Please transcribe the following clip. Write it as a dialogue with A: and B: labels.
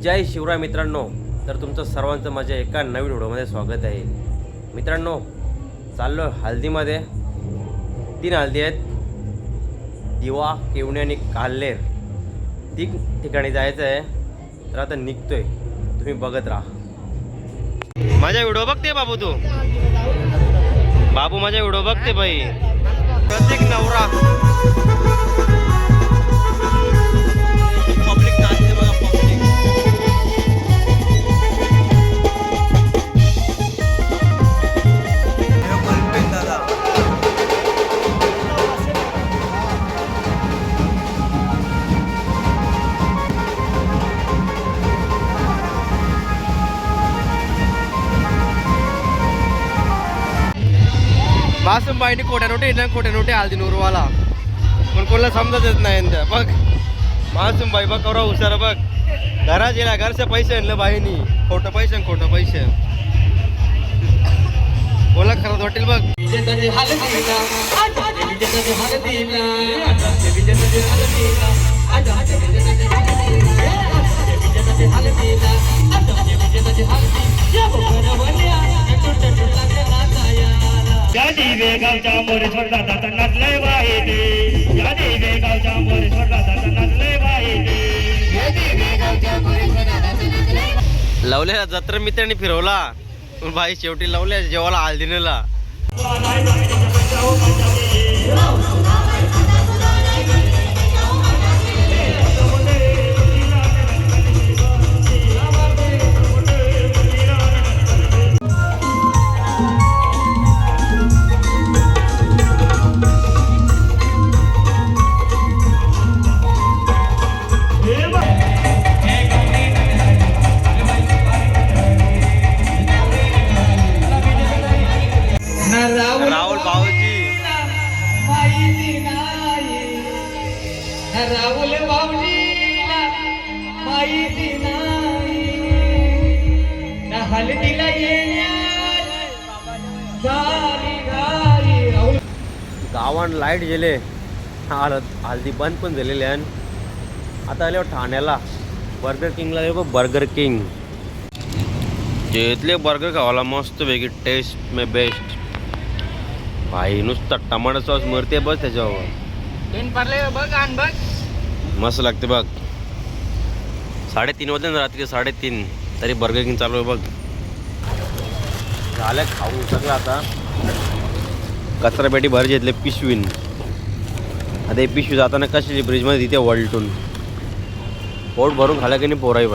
A: जय शिवराय मित्रांनो. तर तुमचं सर्वांचं माझ्या एका नवीन व्हिडिओमध्ये स्वागत आहे. मित्रांनो, चाललो हल्दीमध्ये. 3 हल्दी आहेत: दिवा, केवणी आणि काल्हेर. 3 ठिकाणी जायचं आहे. तर आता निघतोय, तुम्ही बघत राहा. माझा व्हिडिओ बघते बाबू, तू बाबू माझा व्हिडिओ बघते बाई. प्रत्येक नवरा पब्लिक नाचते बघा, पब्लिक. मासूम बाईने खोट्या नोटे हल्दी नूरवाला पण कोणाला समजतच नाही यांच्या. बघ मासूम बाई बघ करा हुशार. बघ घरात गेला, घरचे पैसे आणलं बाईनी. खोटं पैसे कोणाला खरंच वाटेल बघ.
B: गावच्या मोरे सोडला जाता नाचलंय वाहिते. या देवे गावच्या मोरे सोडला जाता नाचलंय वाहिते.
A: लवल्याला जत्रा मित्रांनी फिरवला, बाई शेवटी लवल्या जेवाला हल्दी नेला. राहुल भाऊजी,
C: राहुल भाऊजीला माहिती नाही, हल्दीला येण्यात झाली घाई. राहुल
A: गावान लाईट गेले, हल्दी बंद पण झालेले. आणि आता आले ठाण्याला बर्गर किंगला. गेलो बर्गर किंग. इथले बर्गर खावाला मस्त वेगळी टेस्ट मे बेस्ट. भाई नुसता टमाटर सॉस मरते बस त्याच्यावर.
C: बघ आण बघ,
A: मस्त लागते बघ. 3:30 वाजले ना, रात्री 3:30 तरी बर्गर किंग चालू आहे बघ. झालं खाऊ सगळं. आता कचरा पेटी भर घेतले पिशवीन. आता ही पिशवी जाताना कशाची ब्रिजमध्ये तिथे वळटून पोट भरून खाला की नाही पोराई.